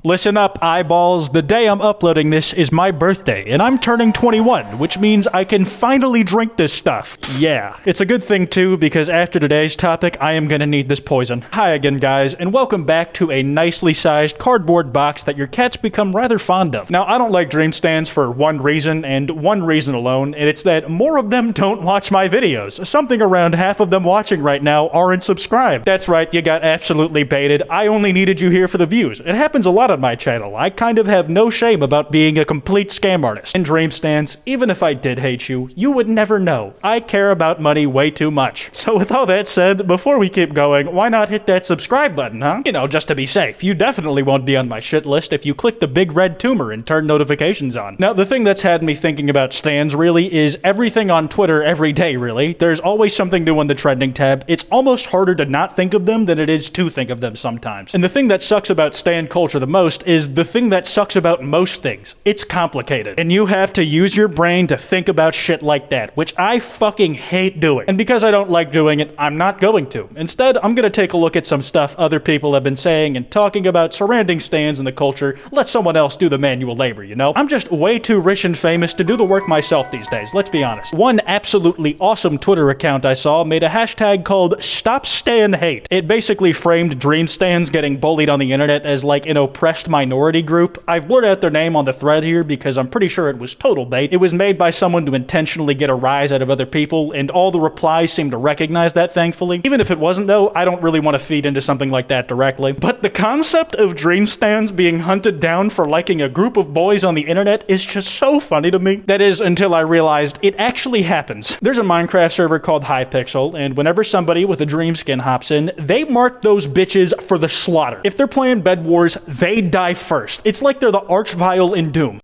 Listen up, eyeballs. The day I'm uploading this is my birthday, and I'm turning 21, which means I can finally drink this stuff. Yeah. It's a good thing, too, because after today's topic, I am gonna need this poison. Hi again, guys, and welcome back to a nicely sized cardboard box that your cats become rather fond of. Now, I don't like dream stands for one reason, and one reason alone, and it's that more of them don't watch my videos. Something around half of them watching right now aren't subscribed. That's right, you got absolutely baited. I only needed you here for the views. It happens a lot on my channel. I kind of have no shame about being a complete scam artist. In dream stands, even if I did hate you, you would never know. I care about money way too much. So with all that said, before we keep going, why not hit that subscribe button, huh? You know, just to be safe. You definitely won't be on my shit list if you click the big red tumor and turn notifications on. Now, the thing that's had me thinking about stands really is everything on Twitter every day, really. There's always something new on the trending tab. It's almost harder to not think of them than it is to think of them sometimes. And the thing that sucks about stand culture the most is the thing that sucks about most things. It's complicated. And you have to use your brain to think about shit like that, which I fucking hate doing. And because I don't like doing it, I'm not going to. Instead, I'm gonna take a look at some stuff other people have been saying and talking about surrounding stands in the culture. Let someone else do the manual labor, you know? I'm just way too rich and famous to do the work myself these days, let's be honest. One absolutely awesome Twitter account I saw made a hashtag called Stop Stan Hate. It basically framed dream stands getting bullied on the internet as like an oppressed minority group. I've blurred out their name on the thread here because I'm pretty sure it was total bait. It was made by someone to intentionally get a rise out of other people, and all the replies seem to recognize that, thankfully. Even if it wasn't, though, I don't really want to feed into something like that directly. But the concept of dream stands being hunted down for liking a group of boys on the internet is just so funny to me. That is, until I realized it actually happens. There's a Minecraft server called Hypixel, and whenever somebody with a dream skin hops in, they mark those bitches for the slaughter. If they're playing Bed Wars, they die first. It's like they're the archvile in Doom.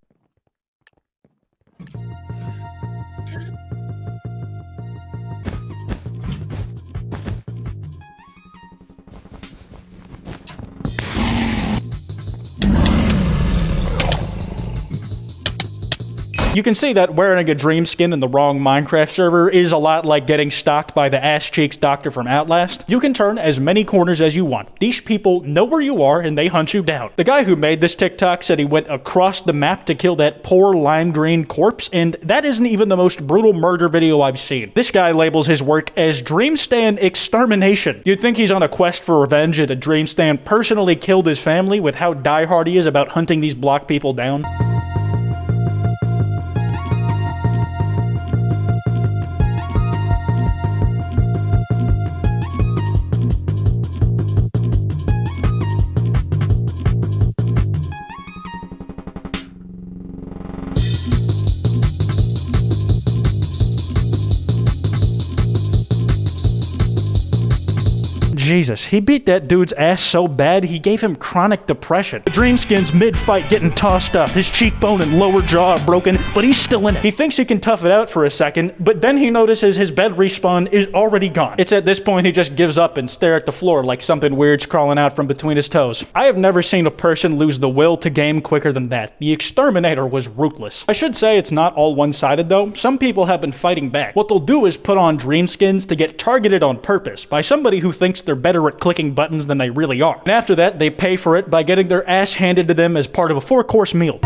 You can see that wearing a dream skin in the wrong Minecraft server is a lot like getting stalked by the ass cheeks doctor from Outlast. You can turn as many corners as you want. These people know where you are and they hunt you down. The guy who made this TikTok said he went across the map to kill that poor lime green corpse, and that isn't even the most brutal murder video I've seen. This guy labels his work as dream stand extermination. You'd think he's on a quest for revenge and a dream stand personally killed his family with how diehard he is about hunting these block people down. Jesus, he beat that dude's ass so bad he gave him chronic depression. The dream skin's mid-fight getting tossed up, his cheekbone and lower jaw are broken, but he's still in it. He thinks he can tough it out for a second, but then he notices his bed respawn is already gone. It's at this point he just gives up and stares at the floor like something weird's crawling out from between his toes. I have never seen a person lose the will to game quicker than that. The exterminator was ruthless. I should say it's not all one-sided though. Some people have been fighting back. What they'll do is put on dream skins to get targeted on purpose by somebody who thinks they're better at clicking buttons than they really are. And after that, they pay for it by getting their ass handed to them as part of a 4-course meal.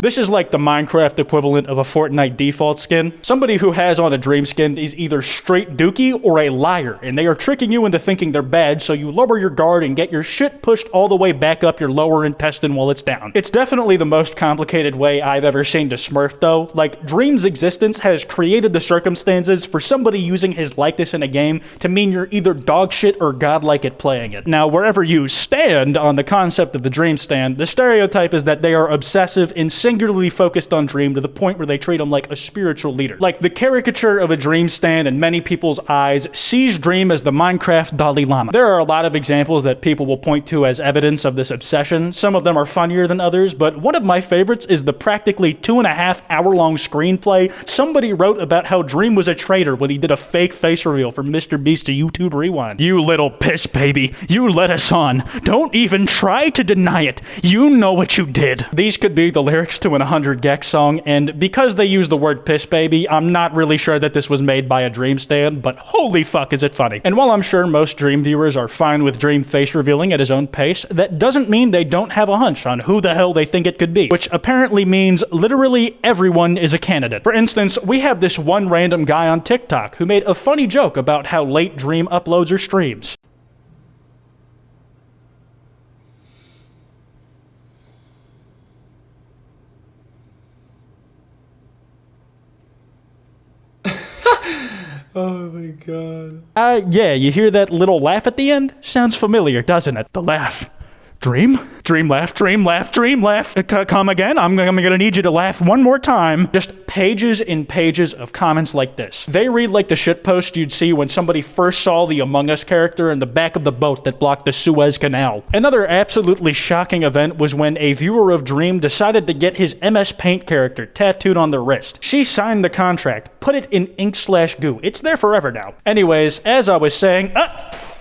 This is like the Minecraft equivalent of a Fortnite default skin. Somebody who has on a dream skin is either straight dookie or a liar, and they are tricking you into thinking they're bad, so you lower your guard and get your shit pushed all the way back up your lower intestine while it's down. It's definitely the most complicated way I've ever seen to smurf though. Like, Dream's existence has created the circumstances for somebody using his likeness in a game to mean you're either dog shit or godlike at playing it. Now, wherever you stand on the concept of the dream stand, the stereotype is that they are obsessive in singular singularly focused on Dream to the point where they treat him like a spiritual leader. Like, the caricature of a Dream stan in many people's eyes sees Dream as the Minecraft Dalai Lama. There are a lot of examples that people will point to as evidence of this obsession. Some of them are funnier than others, but one of my favorites is the practically 2.5-hour-long screenplay somebody wrote about how Dream was a traitor when he did a fake face reveal for Mr. Beast to YouTube Rewind. You little piss baby, you let us on. Don't even try to deny it. You know what you did. These could be the lyrics to an 100 Gex song, and because they use the word piss baby, I'm not really sure that this was made by a Dream stan, but holy fuck is it funny. And while I'm sure most Dream viewers are fine with Dream face revealing at his own pace, that doesn't mean they don't have a hunch on who the hell they think it could be, which apparently means literally everyone is a candidate. For instance, we have this one random guy on TikTok who made a funny joke about how late Dream uploads or streams. Oh my god. Yeah, you hear that little laugh at the end? Sounds familiar, doesn't it? The laugh. Dream? Dream laugh, dream laugh, dream laugh. Come again? I'm gonna need you to laugh one more time. Just pages and pages of comments like this. They read like the shitpost you'd see when somebody first saw the Among Us character in the back of the boat that blocked the Suez Canal. Another absolutely shocking event was when a viewer of Dream decided to get his MS Paint character tattooed on their wrist. She signed the contract, put it in ink/goo. It's there forever now. Anyways, as I was saying,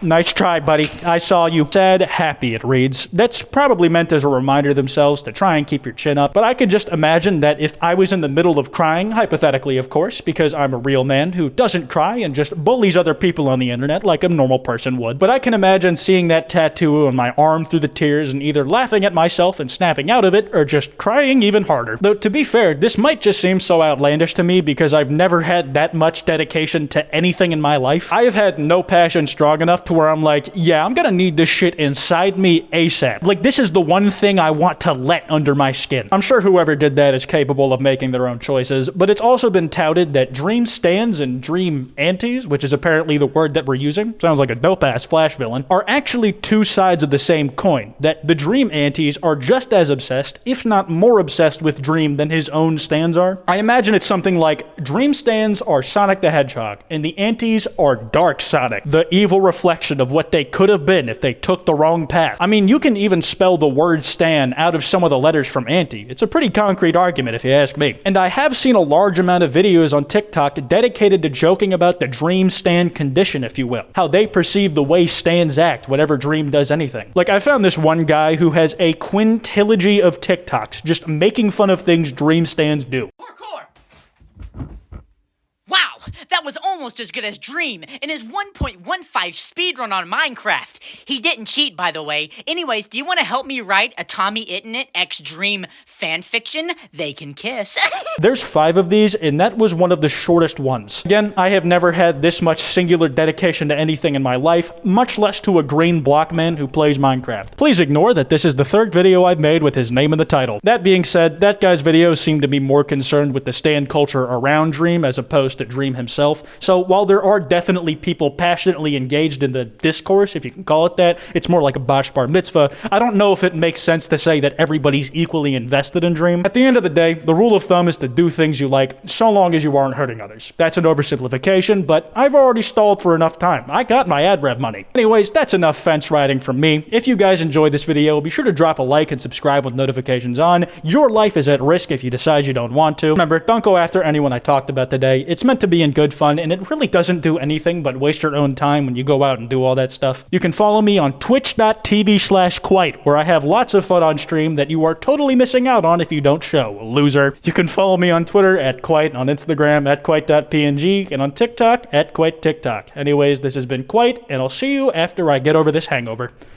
nice try, buddy. I saw you. Sad, happy, it reads. That's probably meant as a reminder to themselves to try and keep your chin up, but I could just imagine that if I was in the middle of crying, hypothetically of course, because I'm a real man who doesn't cry and just bullies other people on the internet like a normal person would, but I can imagine seeing that tattoo on my arm through the tears and either laughing at myself and snapping out of it, or just crying even harder. Though to be fair, this might just seem so outlandish to me because I've never had that much dedication to anything in my life. I have had no passion strong enough to where I'm like, yeah, I'm gonna need this shit inside me ASAP. Like, this is the one thing I want to let under my skin. I'm sure whoever did that is capable of making their own choices, but it's also been touted that Dream stans and Dream antis, which is apparently the word that we're using, sounds like a dope-ass Flash villain, are actually two sides of the same coin. That the Dream antis are just as obsessed, if not more obsessed with Dream than his own stans are. I imagine it's something like, Dream stans are Sonic the Hedgehog, and the antis are Dark Sonic, the evil reflection of what they could have been if they took the wrong path. I mean, you can even spell the word stan out of some of the letters from anti. It's a pretty concrete argument if you ask me. And I have seen a large amount of videos on TikTok dedicated to joking about the Dream stan condition, if you will. How they perceive the way stans act whenever Dream does anything. Like, I found this one guy who has a quintilligy of TikToks just making fun of things Dream stans do. Parkour! Wow, that was almost as good as Dream in his 1.15 speedrun on Minecraft. He didn't cheat, by the way. Anyways, do you want to help me write a Tommy Itnit x Dream fanfiction? They can kiss. There's 5 of these, and that was one of the shortest ones. Again, I have never had this much singular dedication to anything in my life, much less to a green block man who plays Minecraft. Please ignore that this is the 3rd video I've made with his name in the title. That being said, that guy's videos seem to be more concerned with the stan culture around Dream as opposed to Dream himself. So while there are definitely people passionately engaged in the discourse, if you can call it that, it's more like a bosh bar mitzvah. I don't know if it makes sense to say that everybody's equally invested in Dream. At the end of the day, the rule of thumb is to do things you like so long as you aren't hurting others. That's an oversimplification, but I've already stalled for enough time. I got my ad rev money. Anyways, that's enough fence riding from me. If you guys enjoyed this video, be sure to drop a like and subscribe with notifications on. Your life is at risk if you decide you don't want to. Remember, don't go after anyone I talked about today. It's meant to be in good fun, and it really doesn't do anything but waste your own time when you go out and do all that stuff. You can follow me on twitch.tv/Kwite, where I have lots of fun on stream that you are totally missing out on if you don't show, loser. You can follow me on Twitter @Kwite, on Instagram @Kwite.png, and on TikTok @KwiteTikTok. Anyways, this has been Kwite, and I'll see you after I get over this hangover.